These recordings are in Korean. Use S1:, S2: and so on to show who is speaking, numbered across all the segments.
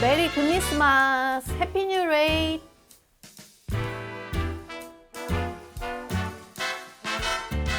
S1: 메리 크리스마스! 해피 뉴 레이!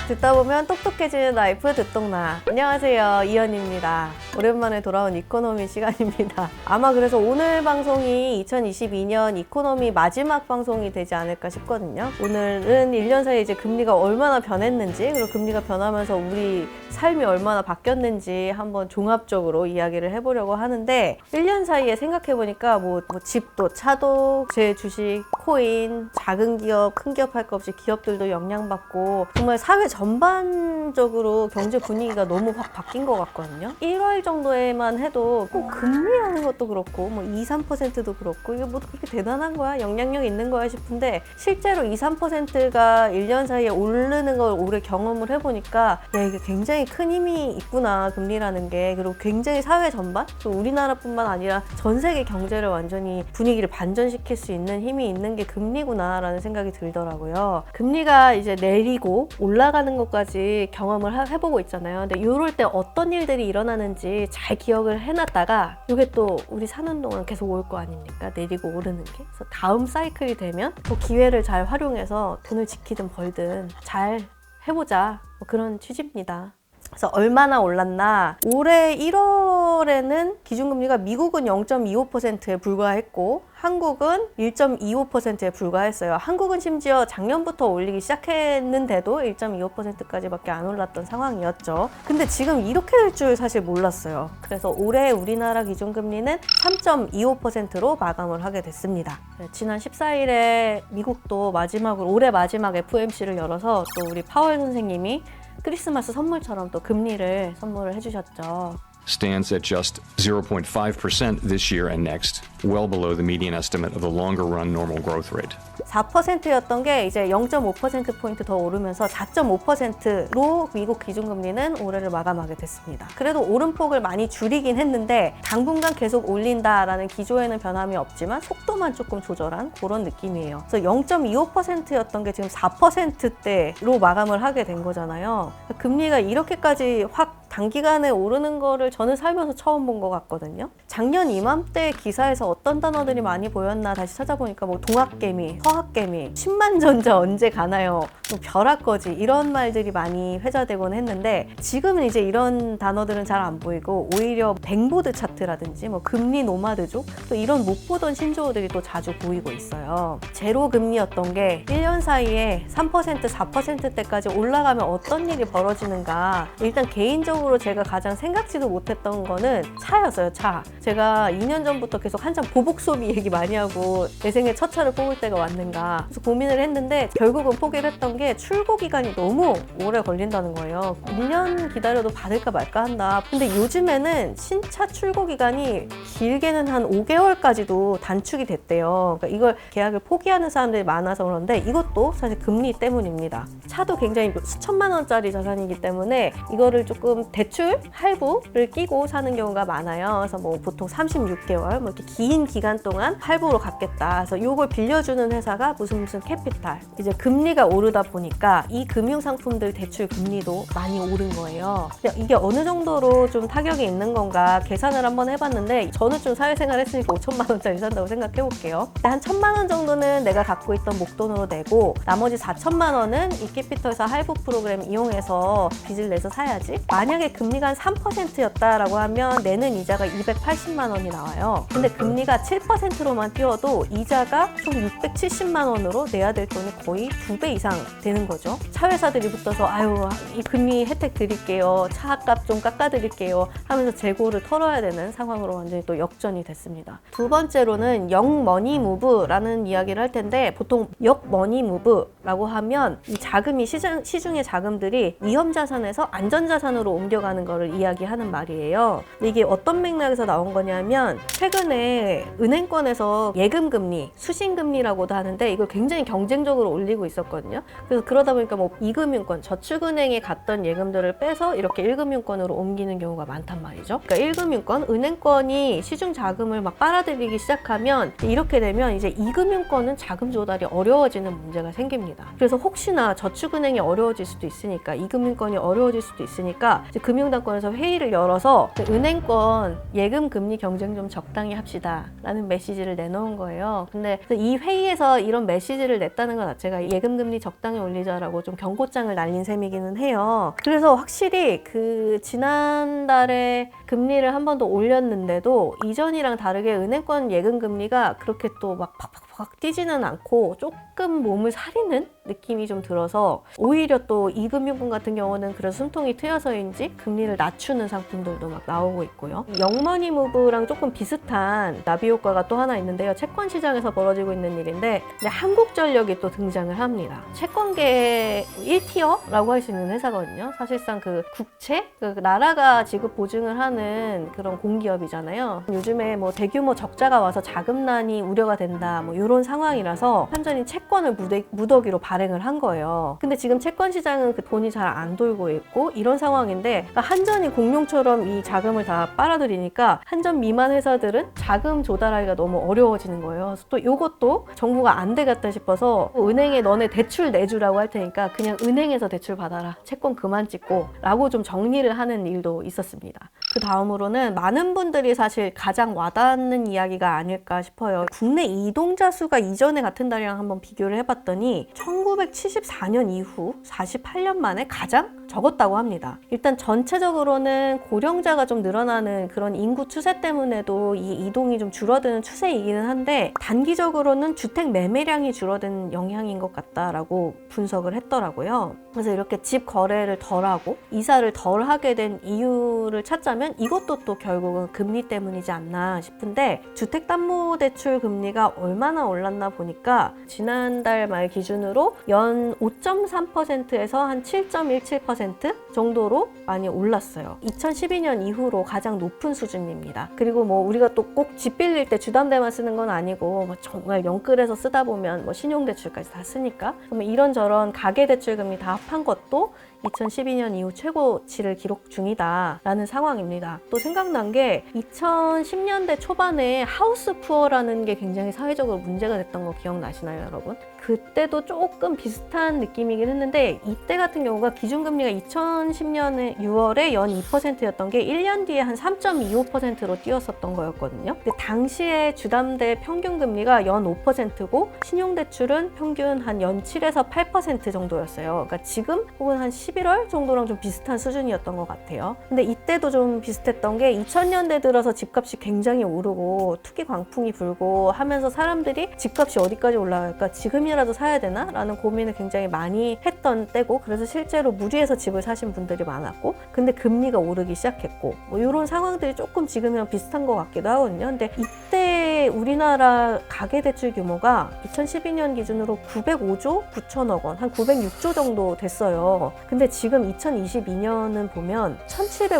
S1: 듣다 보면 똑똑해지는 라이프 듣동나. 안녕하세요, 이현입니다. 오랜만에 돌아온 이코노미 시간입니다. 아마 그래서 오늘 방송이 2022년 이코노미 마지막 방송이 되지 않을까 싶거든요. 오늘은 1년 사이에 이제 금리가 얼마나 변했는지, 그리고 금리가 변하면서 우리 삶이 얼마나 바뀌었는지 한번 종합적으로 이야기를 해보려고 하는데, 1년 사이에 생각해보니까 뭐 집도 차도 제 주식, 코인, 작은 기업, 큰 기업 할 거 없이 기업들도 영향받고 정말 사회 전반적으로 경제 분위기가 너무 확 바뀐 것 같거든요. 1월 정도에만 해도 꼭 금리라는 것도 그렇고 뭐 2, 3%도 그렇고 이게 뭐 그렇게 대단한 거야? 영향력 있는 거야? 싶은데 실제로 2, 3%가 1년 사이에 오르는 걸 올해 경험을 해보니까 야, 이게 굉장히 큰 힘이 있구나, 금리라는 게. 그리고 굉장히 사회 전반, 또 우리나라뿐만 아니라 전 세계 경제를 완전히 분위기를 반전시킬 수 있는 힘이 있는 게 금리구나 라는 생각이 들더라고요. 금리가 이제 내리고 올라가는 것까지 경험을 해보고 있잖아요. 근데 이럴 때 어떤 일들이 일어나는지 잘 기억을 해놨다가 이게 또 우리 사는 동안 계속 올 거 아닙니까? 내리고 오르는 게. 그래서 다음 사이클이 되면 그 기회를 잘 활용해서 돈을 지키든 벌든 잘 해보자, 뭐 그런 취지입니다. 그래서 얼마나 올랐나? 올해 1월에는 기준금리가 미국은 0.25%에 불과했고 한국은 1.25%에 불과했어요. 한국은 심지어 작년부터 올리기 시작했는데도 1.25%까지밖에 안 올랐던 상황이었죠. 근데 지금 이렇게 될 줄 사실 몰랐어요. 그래서 올해 우리나라 기준금리는 3.25%로 마감을 하게 됐습니다. 지난 14일에 미국도 마지막으로 올해 마지막 FOMC를 열어서 또 우리 파월 선생님이 크리스마스 선물처럼 또 금리를 선물을 해주셨죠.
S2: Stands at just 0.5% this year and next, well below the median estimate of the longer run normal growth rate.
S1: 4%였던 게 이제 0.5%포인트 더 오르면서 4.5%로 미국 기준금리는 올해를 마감하게 됐습니다. 그래도 오름폭을 많이 줄이긴 했는데 당분간 계속 올린다라는 기조에는 변함이 없지만 속도만 조금 조절한 그런 느낌이에요. 그래서 0.25%였던 게 지금 4%대로 마감을 하게 된 거잖아요. 금리가 이렇게까지 확 단기간에 오르는 거를 저는 살면서 처음 본 것 같거든요. 작년 이맘때 기사에서 어떤 단어들이 많이 보였나 다시 찾아보니까 뭐 동학개미, 서학개미, 10만 전자 언제 가나요? 뭐 벼락거지 이런 말들이 많이 회자되곤 했는데 지금은 이제 이런 단어들은 잘 안 보이고 오히려 뱅보드 차트라든지 뭐 금리 노마드족 또 이런 못 보던 신조어들이 또 자주 보이고 있어요. 제로 금리였던 게 1년 사이에 3%, 4%대까지 올라가면 어떤 일이 벌어지는가. 일단 개인적으로 제가 가장 생각지도 못했던 거는 차였어요. 차. 제가 2년 전부터 계속 한참 보복 소비 얘기 많이 하고 내 생애 첫 차를 뽑을 때가 왔는가 그래서 고민을 했는데 결국은 포기를 했던 게 출고 기간이 너무 오래 걸린다는 거예요. 1년 기다려도 받을까 말까 한다. 근데 요즘에는 신차 출고 기간이 길게는 한 5개월까지도 단축이 됐대요. 그러니까 이걸 계약을 포기하는 사람들이 많아서 그런데 이것도 사실 금리 때문입니다. 차도 굉장히 수천만 원짜리 자산이기 때문에 이거를 조금 대출 할부를 끼고 사는 경우가 많아요. 그래서 뭐 보통 36개월 뭐 이렇게 긴 기간 동안 할부로 갚겠다. 그래서 이걸 빌려주는 회사가 무슨 캐피탈. 이제 금리가 오르다 보니까 이 금융상품들 대출 금리도 많이 오른 거예요. 이게 어느 정도로 좀 타격이 있는 건가 계산을 한번 해봤는데 저는 좀 사회생활 했으니까 5천만 원짜리 산다고 생각해 볼게요. 한 1,000만 원 정도는 내가 갖고 있던 목돈으로 내고 나머지 4천만 원은 이 캐피털사 할부 프로그램 이용해서 빚을 내서 사야지. 만약에 금리가 한 3%였다라고 하면 내는 이자가 280만 원이 나와요. 근데 금리가 7%로만 띄워도 이자가 총 670만 원으로 내야 될 돈이 거의 2배 이상 되는 거죠. 차 회사들이 붙어서 아유 이 금리 혜택 드릴게요. 차값 좀 깎아드릴게요 하면서 재고를 털어야 되는 상황으로 완전히 또 역전이 됐습니다. 두 번째로는 역머니 무브라는 이야기를 할 텐데 보통 역머니 무브라고 하면 이 자금이 시중의 자금들이 위험자산에서 안전자산으로 옮겨가는 거를 이야기하는 말이에요. 근데 이게 어떤 맥락에서 나온 거냐면 최근에 은행권에서 예금금리, 수신금리라고도 하는데 이걸 굉장히 경쟁적으로 올리고 있었거든요. 그래서 그러다 보니까 뭐 이금융권, 저축은행에 갔던 예금들을 빼서 이렇게 1금융권으로 옮기는 경우가 많단 말이죠. 그러니까 1금융권, 은행권이 시중 자금을 막 빨아들이기 시작하면 이렇게 되면 이제 2금융권은 자금 조달이 어려워지는 문제가 생깁니다. 그래서 혹시나 저축은행이 어려워질 수도 있으니까 2금융권이 어려워질 수도 있으니까 이제 금융당권에서 회의를 열어서 은행권 예금 금리 경쟁 좀 적당히 합시다 라는 메시지를 내놓은 거예요. 근데 이 회의에서 이런 메시지를 냈다는 것 자체가 예금 금리 적당히 올리자라고 좀 경고장을 날린 셈이기는 해요. 그래서 확실히 그 지난달에 금리를 한 번 더 올렸는데도 이전이랑 다르게 은행권 예금 금리가 그렇게 또 막 팍팍팍 뛰지는 않고 조금 몸을 사리는 느낌이 좀 들어서 오히려 또 이금융권 같은 경우는 그래서 숨통이 트여서인지 금리를 낮추는 상품들도 막 나오고 있고요. 영머니 무브랑 조금 비슷한 나비 효과가 또 하나 있는데요. 채권 시장에서 벌어지고 있는 일인데 한국전력이 또 등장을 합니다. 채권계 1티어라고 할 수 있는 회사거든요. 사실상 그 국채, 그 나라가 지급 보증을 하는 그런 공기업이잖아요. 요즘에 뭐 대규모 적자가 와서 자금난이 우려가 된다 뭐 이런 상황이라서 한전이 채권을 무더기로 발행을 한 거예요. 근데 지금 채권 시장은 그 돈이 잘 안 돌고 있고 이런 상황인데 그러니까 한전이 공룡처럼 이 자금을 다 빨아들이니까 한전 미만 회사들은 자금 조달하기가 너무 어려워지는 거예요. 그래서 또 이것도 정부가 안 되겠다 싶어서 은행에 너네 대출 내주라고 할 테니까 그냥 은행에서 대출 받아라. 채권 그만 찍고 라고 좀 정리를 하는 일도 있었습니다. 그 다음으로는 많은 분들이 사실 가장 와닿는 이야기가 아닐까 싶어요. 국내 이동자 수가 이전에 같은 달이랑 한번 비교를 해봤더니 1974년 이후 48년 만에 가장 적었다고 합니다. 일단 전체적으로는 고령자가 좀 늘어나는 그런 인구 추세 때문에도 이 이동이 좀 줄어드는 추세이기는 한데 단기적으로는 주택 매매량이 줄어든 영향인 것 같다라고 분석을 했더라고요. 그래서 이렇게 집 거래를 덜하고 이사를 덜 하게 된 이유를 찾자면 이것도 또 결국은 금리 때문이지 않나 싶은데 주택담보대출 금리가 얼마나 올랐나 보니까 지난달 말 기준으로 연 5.3%에서 한 7.17% 정도로 많이 올랐어요. 2012년 이후로 가장 높은 수준입니다. 그리고 뭐 우리가 또 꼭 집 빌릴 때 주담대만 쓰는 건 아니고 뭐 정말 영끌해서 쓰다 보면 뭐 신용대출까지 다 쓰니까 그러면 이런저런 가계대출금리 다 합한 것도 2012년 이후 최고치를 기록 중이다라는 상황입니다. 또 생각난 게 2010년대 초반에 하우스 푸어라는 게 굉장히 사회적으로 문제가 됐던 거 기억나시나요, 여러분? 그때도 조금 비슷한 느낌이긴 했는데 이때 같은 경우가 기준금리가 2010년에 6월에 연 2%였던 게 1년 뒤에 한 3.25%로 뛰었었던 거였거든요. 근데 당시에 주담대 평균금리가 연 5%고 신용대출은 평균 한 연 7에서 8% 정도였어요. 그러니까 지금 혹은 한 11월 정도랑 좀 비슷한 수준이었던 것 같아요. 근데 이때도 좀 비슷했던 게 2000년대 들어서 집값이 굉장히 오르고 투기 광풍이 불고 하면서 사람들이 집값이 어디까지 올라갈까 지금이라도 사야 되나? 라는 고민을 굉장히 많이 했던 때고 그래서 실제로 무리해서 집을 사신 분들이 많았고 근데 금리가 오르기 시작했고 뭐 이런 상황들이 조금 지금이랑 비슷한 것 같기도 하거든요. 근데 이때 우리나라 가계대출 규모가 2012년 기준으로 905조 9천억 원, 한 906조 정도 됐어요. 근데 지금 2022년은 보면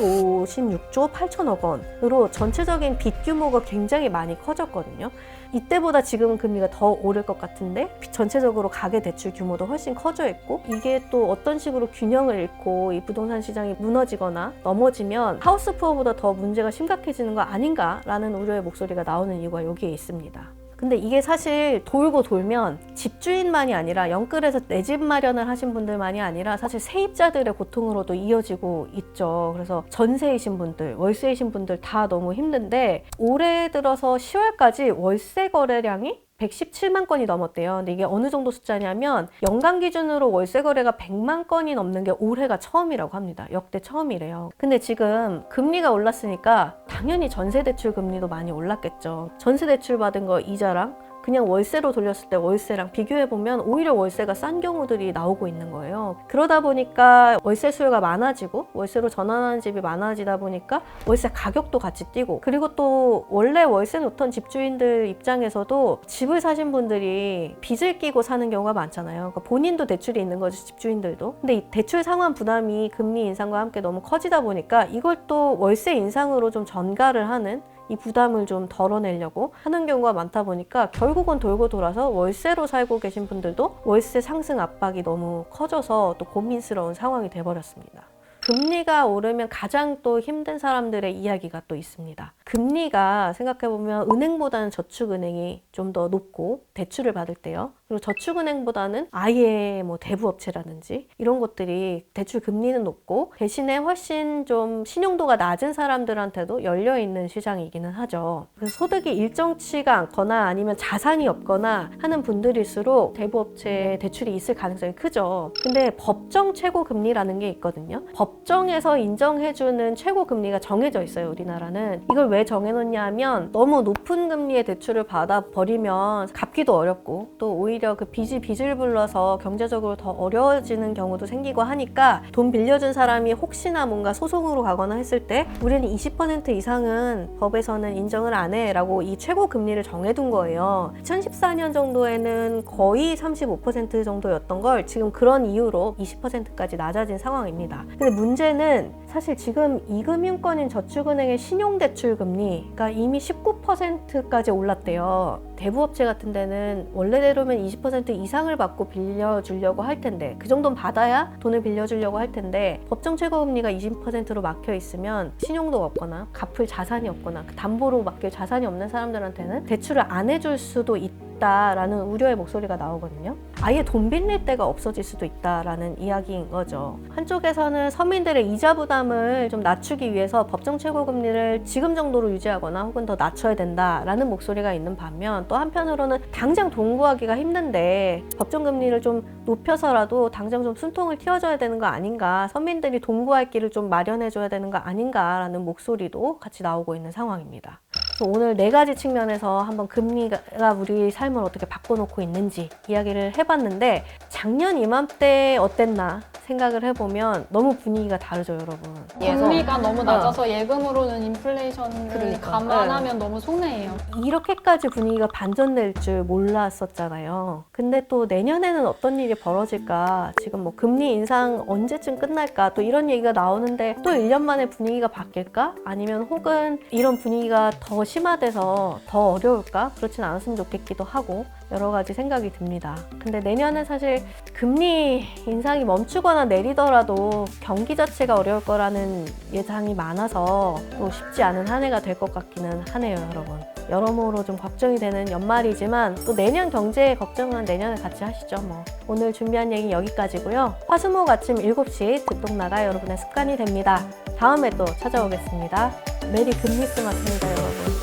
S1: 1756조 8천억 원으로 전체적인 빚 규모가 굉장히 많이 커졌거든요. 이때보다 지금은 금리가 더 오를 것 같은데 전체적으로 가계대출 규모도 훨씬 커져 있고 이게 또 어떤 식으로 균형을 잃고 이 부동산 시장이 무너지거나 넘어지면 하우스 푸어보다 더 문제가 심각해지는 거 아닌가라는 우려의 목소리가 나오는 이유가 여기에 있습니다. 근데 이게 사실 돌고 돌면 집주인만이 아니라 영끌에서 내 집 마련을 하신 분들만이 아니라 사실 세입자들의 고통으로도 이어지고 있죠. 그래서 전세이신 분들, 월세이신 분들 다 너무 힘든데 올해 들어서 10월까지 월세 거래량이 117만 건이 넘었대요. 근데 이게 어느 정도 숫자냐면 연간 기준으로 월세 거래가 100만 건이 넘는 게 올해가 처음이라고 합니다. 역대 처음이래요. 근데 지금 금리가 올랐으니까 당연히 전세대출 금리도 많이 올랐겠죠. 전세대출 받은 거 이자랑 그냥 월세로 돌렸을 때 월세랑 비교해보면 오히려 월세가 싼 경우들이 나오고 있는 거예요. 그러다 보니까 월세 수요가 많아지고 월세로 전환하는 집이 많아지다 보니까 월세 가격도 같이 뛰고 그리고 또 원래 월세 놓던 집주인들 입장에서도 집을 사신 분들이 빚을 끼고 사는 경우가 많잖아요. 그러니까 본인도 대출이 있는 거죠, 집주인들도. 근데 이 대출 상환 부담이 금리 인상과 함께 너무 커지다 보니까 이걸 또 월세 인상으로 좀 전가를 하는 이 부담을 좀 덜어내려고 하는 경우가 많다 보니까 결국은 돌고 돌아서 월세로 살고 계신 분들도 월세 상승 압박이 너무 커져서 또 고민스러운 상황이 돼버렸습니다. 금리가 오르면 가장 또 힘든 사람들의 이야기가 또 있습니다. 금리가 생각해보면 은행보다는 저축은행이 좀 더 높고 대출을 받을 때요. 그리고 저축은행보다는 아예 뭐 대부업체라든지 이런 것들이 대출 금리는 높고 대신에 훨씬 좀 신용도가 낮은 사람들한테도 열려있는 시장이기는 하죠. 그래서 소득이 일정치가 않거나 아니면 자산이 없거나 하는 분들일수록 대부업체에 대출이 있을 가능성이 크죠. 근데 법정 최고금리라는 게 있거든요. 법정에서 인정해주는 최고금리가 정해져 있어요, 우리나라는. 이걸 왜 정해놓냐 하면 너무 높은 금리의 대출을 받아버리면 갚기도 어렵고 또 오히려 그 빚이 빚을 불러서 경제적으로 더 어려워지는 경우도 생기고 하니까 돈 빌려준 사람이 혹시나 뭔가 소송으로 가거나 했을 때 우리는 20% 이상은 법에서는 인정을 안 해 라고 이 최고 금리를 정해둔 거예요. 2014년 정도에는 거의 35% 정도였던 걸 지금 그런 이유로 20%까지 낮아진 상황입니다. 근데 문제는 사실 지금 이금융권인 저축은행의 신용대출 금리가 이미 19%까지 올랐대요. 대부업체 같은 데는 원래대로면 20% 이상을 받고 빌려주려고 할 텐데 그 정도는 받아야 돈을 빌려주려고 할 텐데 법정 최고금리가 20%로 막혀 있으면 신용도 없거나 갚을 자산이 없거나 그 담보로 맡길 자산이 없는 사람들한테는 대출을 안 해줄 수도 있다라는 우려의 목소리가 나오거든요. 아예 돈 빌릴 데가 없어질 수도 있다라는 이야기인 거죠. 한쪽에서는 서민들의 이자 부담을 좀 낮추기 위해서 법정 최고금리를 지금 정도로 유지하거나 혹은 더 낮춰야 된다라는 목소리가 있는 반면 또 한편으로는 당장 돈 구하기가 힘든데 법정 금리를 좀 높여서라도 당장 좀 숨통을 틔워줘야 되는 거 아닌가, 서민들이 돈 구할 길을 좀 마련해줘야 되는 거 아닌가라는 목소리도 같이 나오고 있는 상황입니다. 그래서 오늘 4가지 측면에서 한번 금리가 우리 삶을 어떻게 바꿔놓고 있는지 이야기를 해봤는데 작년 이맘때 어땠나 생각을 해보면 너무 분위기가 다르죠, 여러분.
S3: 금리가 너무 낮아서 예금으로는 인플레이션을
S1: 그러니까.
S3: 감안하면 너무 손해예요.
S1: 이렇게까지 분위기가 반전될 줄 몰랐었잖아요. 근데 또 내년에는 어떤 일이 벌어질까, 지금 뭐 금리 인상 언제쯤 끝날까 또 이런 얘기가 나오는데 또 1년 만에 분위기가 바뀔까? 아니면 혹은 이런 분위기가 더 심화돼서 더 어려울까? 그렇진 않았으면 좋겠기도 하고 여러 가지 생각이 듭니다. 근데 내년은 사실 금리 인상이 멈추거나 내리더라도 경기 자체가 어려울 거라는 예상이 많아서 또 쉽지 않은 한 해가 될 것 같기는 하네요, 여러분. 여러모로 좀 걱정이 되는 연말이지만 또 내년 경제 걱정은 내년에 같이 하시죠, 뭐. 오늘 준비한 얘기 여기까지고요. 화수목 아침 7시 듣동나가 여러분의 습관이 됩니다. 다음에 또 찾아오겠습니다. 메리 금리스마스입니다, 여러분.